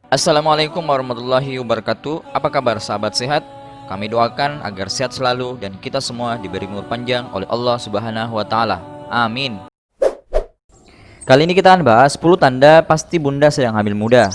Assalamualaikum warahmatullahi wabarakatuh. Apa kabar sahabat sehat? Kami doakan agar sehat selalu dan kita semua diberi umur panjang oleh Allah Subhanahu wa taala. Amin. Kali ini kita akan bahas 10 tanda pasti bunda sedang hamil muda.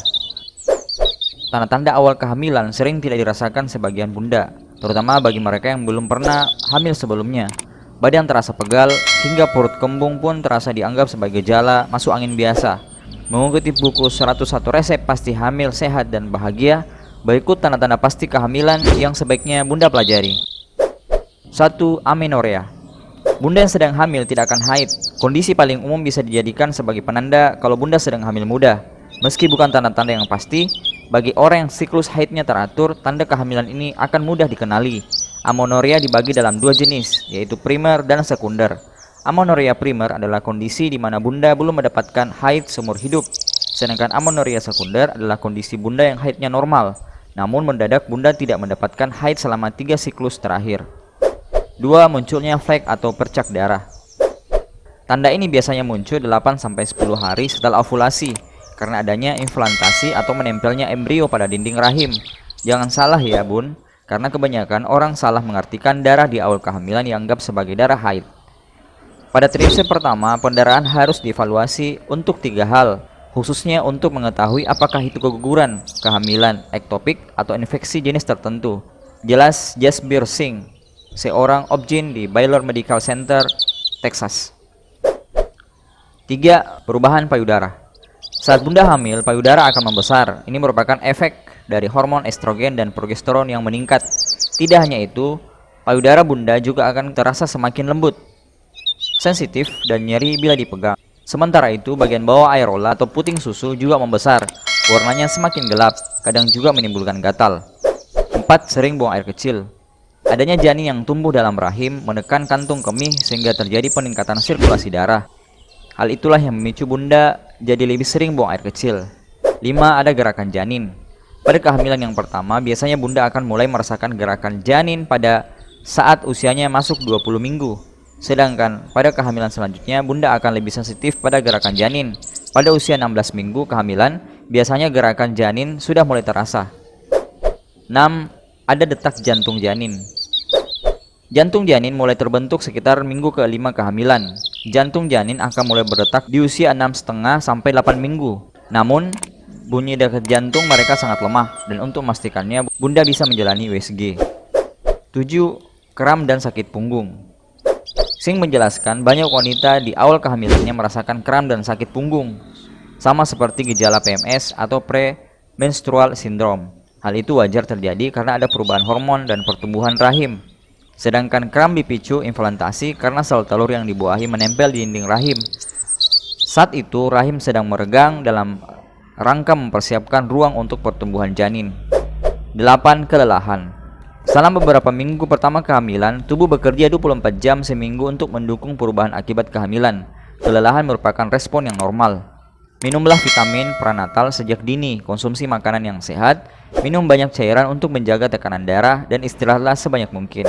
Tanda-tanda awal kehamilan sering tidak dirasakan sebagian bunda, terutama bagi mereka yang belum pernah hamil sebelumnya. Badan terasa pegal, hingga perut kembung pun terasa dianggap sebagai gejala masuk angin biasa. Mengutip buku 101 resep pasti hamil sehat dan bahagia, berikut tanda-tanda pasti kehamilan yang sebaiknya bunda pelajari. 1. Amenorrea. Bunda yang sedang hamil tidak akan haid. Kondisi paling umum bisa dijadikan sebagai penanda kalau bunda sedang hamil muda. Meski bukan tanda-tanda yang pasti, bagi orang yang siklus haidnya teratur, tanda kehamilan ini akan mudah dikenali. Amenorrea dibagi dalam dua jenis, yaitu primer dan sekunder. Amenorrea primer adalah kondisi di mana bunda belum mendapatkan haid seumur hidup. Sedangkan amenorrea sekunder adalah kondisi bunda yang haidnya normal, namun mendadak bunda tidak mendapatkan haid selama 3 siklus terakhir. 2. Munculnya flek atau percak darah. Tanda ini biasanya muncul 8-10 hari setelah ovulasi karena adanya implantasi atau menempelnya embrio pada dinding rahim. Jangan salah ya bun, karena kebanyakan orang salah mengartikan darah di awal kehamilan dianggap sebagai darah haid. Pada trimester pertama, pendarahan harus dievaluasi untuk 3 hal, khususnya untuk mengetahui apakah itu keguguran, kehamilan, ektopik, atau infeksi jenis tertentu. Jelas Jasbir Singh, seorang obgyn di Baylor Medical Center, Texas. 3. Perubahan payudara. Saat bunda hamil, payudara akan membesar. Ini merupakan efek dari hormon estrogen dan progesteron yang meningkat. Tidak hanya itu, payudara bunda juga akan terasa semakin lembut, sensitif, dan nyeri bila dipegang. Sementara itu, bagian bawah areola atau puting susu juga membesar. Warnanya semakin gelap, kadang juga menimbulkan gatal. 4. Sering buang air kecil. Adanya janin yang tumbuh dalam rahim menekan kantung kemih sehingga terjadi peningkatan sirkulasi darah. Hal itulah yang memicu bunda jadi lebih sering buang air kecil. 5. Ada gerakan janin. Pada kehamilan yang pertama, biasanya bunda akan mulai merasakan gerakan janin pada saat usianya masuk 20 minggu. Sedangkan pada kehamilan selanjutnya, bunda akan lebih sensitif pada gerakan janin. Pada usia 16 minggu kehamilan, biasanya gerakan janin sudah mulai terasa. 6. Ada detak jantung janin. Jantung janin mulai terbentuk sekitar minggu ke-5 kehamilan. Jantung janin akan mulai berdetak di usia 6,5 sampai 8 minggu. Namun, bunyi detak jantung mereka sangat lemah, dan untuk memastikannya, bunda bisa menjalani USG. 7. Kram dan sakit punggung. Singh menjelaskan banyak wanita di awal kehamilannya merasakan kram dan sakit punggung, sama seperti gejala PMS atau premenstrual syndrome. Hal itu wajar terjadi karena ada perubahan hormon dan pertumbuhan rahim. Sedangkan kram dipicu implantasi karena sel telur yang dibuahi menempel di dinding rahim. Saat itu rahim sedang meregang dalam rangka mempersiapkan ruang untuk pertumbuhan janin. 8. Kelelahan. Selama beberapa minggu pertama kehamilan, tubuh bekerja 24 jam seminggu untuk mendukung perubahan akibat kehamilan. Kelelahan merupakan respon yang normal. Minumlah vitamin prenatal sejak dini, konsumsi makanan yang sehat, minum banyak cairan untuk menjaga tekanan darah, dan istirahatlah sebanyak mungkin.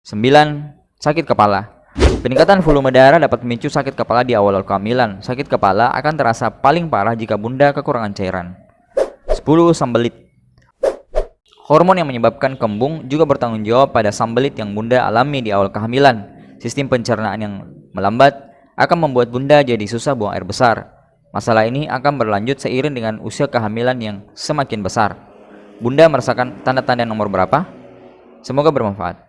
9. Sakit kepala. Peningkatan volume darah dapat memicu sakit kepala di awal kehamilan. Sakit kepala akan terasa paling parah jika bunda kekurangan cairan. 10. Sembelit. Hormon yang menyebabkan kembung juga bertanggung jawab pada sembelit yang bunda alami di awal kehamilan. Sistem pencernaan yang melambat akan membuat bunda jadi susah buang air besar. Masalah ini akan berlanjut seiring dengan usia kehamilan yang semakin besar. Bunda merasakan tanda-tanda nomor berapa? Semoga bermanfaat.